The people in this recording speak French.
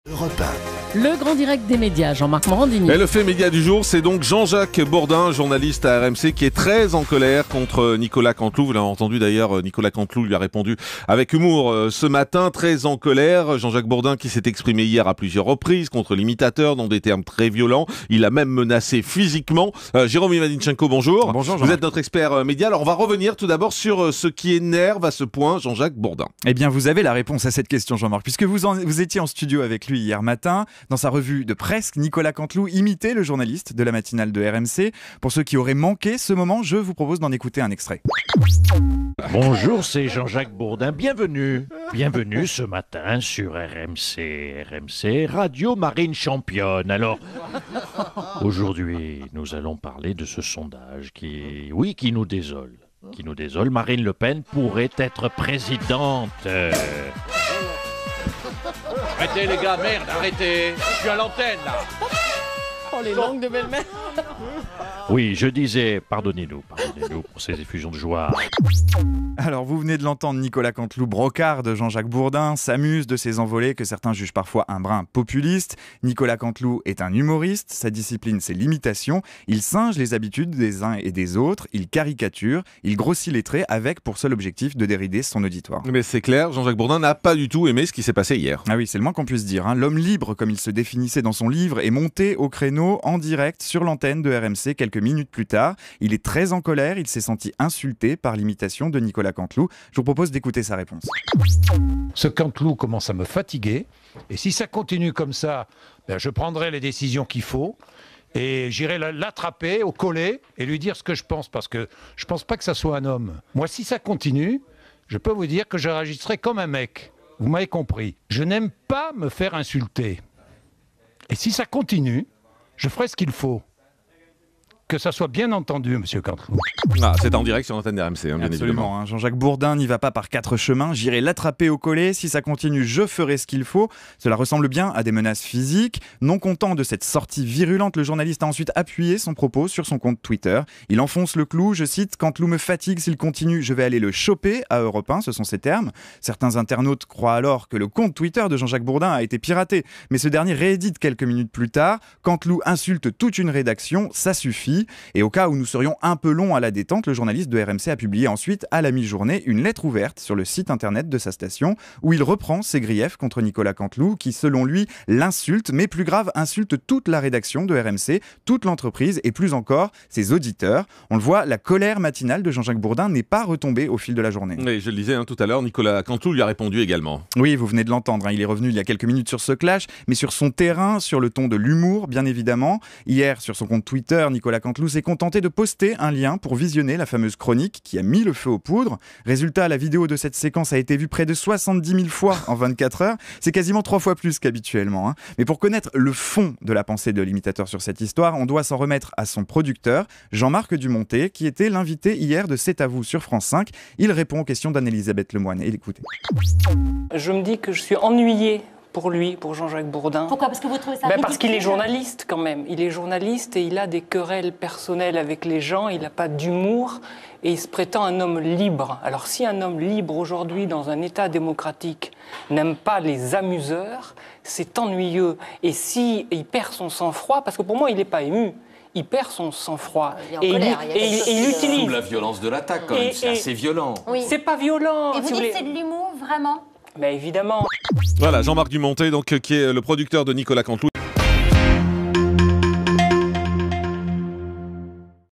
Europe 1. Le grand direct des médias, Jean-Marc Morandini. Et le fait média du jour, c'est donc Jean-Jacques Bourdin, journaliste à RMC, qui est très en colère contre Nicolas Canteloup. Vous l'avez entendu d'ailleurs, Nicolas Canteloup lui a répondu avec humour ce matin, très en colère. Jean-Jacques Bourdin qui s'est exprimé hier à plusieurs reprises contre l'imitateur dans des termes très violents. Il a même menacé physiquement. Jérôme Ivaninchenko, bonjour. Bonjour Vous êtes notre expert média. Alors on va revenir tout d'abord sur ce qui énerve à ce point Jean-Jacques Bourdin. Eh bien, vous avez la réponse à cette question, Jean-Marc, puisque vous étiez en studio avec lui hier matin. Dans sa revue de presse, Nicolas Canteloup imitait le journaliste de la matinale de RMC. Pour ceux qui auraient manqué ce moment, je vous propose d'en écouter un extrait. Bonjour, c'est Jean-Jacques Bourdin. Bienvenue. Bienvenue ce matin sur RMC. RMC, Radio Marine Championne. Alors, aujourd'hui, nous allons parler de ce sondage qui nous désole. Qui nous désole. Marine Le Pen pourrait être présidente. Arrêtez les gars, merde, arrêtez. Je suis à l'antenne là. Oh, les langues de belle-mère. Oui, je disais, pardonnez-nous pour ces effusions de joie. Alors, vous venez de l'entendre, Nicolas Canteloup brocarde Jean-Jacques Bourdin, s'amuse de ses envolées que certains jugent parfois un brin populiste. Nicolas Canteloup est un humoriste, sa discipline c'est l'imitation. Il singe les habitudes des uns et des autres, il caricature, il grossit les traits avec pour seul objectif de dérider son auditoire. Mais c'est clair, Jean-Jacques Bourdin n'a pas du tout aimé ce qui s'est passé hier. Ah oui, c'est le moins qu'on puisse dire. L'homme libre, comme il se définissait dans son livre, est monté au créneau en direct sur l'antenne de RMC quelques minutes plus tard. Il est très en colère, il s'est senti insulté par l'imitation de Nicolas Canteloup. Je vous propose d'écouter sa réponse. Ce Canteloup commence à me fatiguer, et si ça continue comme ça, je prendrai les décisions qu'il faut, et j'irai l'attraper au collet et lui dire ce que je pense, parce que je pense pas que ça soit un homme. Moi, si ça continue, je peux vous dire que je réagirai comme un mec. Vous m'avez compris. Je n'aime pas me faire insulter. Et si ça continue, je ferai ce qu'il faut. Que ça soit bien entendu, monsieur Canteloup. Ah, c'est en direct sur l'antenne d'RMC, bien évidemment. Absolument, Jean-Jacques Bourdin n'y va pas par quatre chemins. J'irai l'attraper au collet. Si ça continue, je ferai ce qu'il faut. Cela ressemble bien à des menaces physiques. Non content de cette sortie virulente, le journaliste a ensuite appuyé son propos sur son compte Twitter. Il enfonce le clou, je cite, « Canteloup me fatigue, s'il continue, je vais aller le choper » à Europe 1, ce sont ses termes. Certains internautes croient alors que le compte Twitter de Jean-Jacques Bourdin a été piraté. Mais ce dernier réédite quelques minutes plus tard. Canteloup insulte toute une rédaction, ça suffit. Et au cas où nous serions un peu longs à la détente, le journaliste de RMC a publié ensuite à la mi-journée une lettre ouverte sur le site internet de sa station où il reprend ses griefs contre Nicolas Canteloup qui, selon lui, l'insulte, mais plus grave, insulte toute la rédaction de RMC, toute l'entreprise et plus encore ses auditeurs. On le voit, la colère matinale de Jean-Jacques Bourdin n'est pas retombée au fil de la journée. Oui, je le disais tout à l'heure, Nicolas Canteloup lui a répondu également. Oui, vous venez de l'entendre, il est revenu il y a quelques minutes sur ce clash, mais sur son terrain, sur le ton de l'humour, bien évidemment. Hier, sur son compte Twitter, Nicolas Canteloup s'est contenté de poster un lien pour visionner la fameuse chronique qui a mis le feu aux poudres. Résultat, la vidéo de cette séquence a été vue près de 70 000 fois en 24 heures. C'est quasiment 3 fois plus qu'habituellement. Mais pour connaître le fond de la pensée de l'imitateur sur cette histoire, on doit s'en remettre à son producteur, Jean-Marc Dumontet, qui était l'invité hier de C'est à vous sur France 5. Il répond aux questions d'Anne-Elisabeth Lemoine. Et écoutez. Je me dis que je suis ennuyée pour lui, pour Jean-Jacques Bourdin. Pourquoi ? Parce que vous trouvez ça Parce qu'il est journaliste quand même. Il est journaliste et il a des querelles personnelles avec les gens, il n'a pas d'humour et il se prétend un homme libre. Alors si un homme libre aujourd'hui dans un État démocratique n'aime pas les amuseurs, c'est ennuyeux. Et si il perd son sang-froid, parce que pour moi il n'est pas ému, il perd son sang-froid et il utilise... Sous la violence de l'attaque quand même, c'est assez violent. Oui. C'est pas violent. Et vous dites que c'est de l'humour, vraiment ? Mais évidemment. Voilà, Jean-Marc Dumontet, donc, qui est le producteur de Nicolas Canteloup.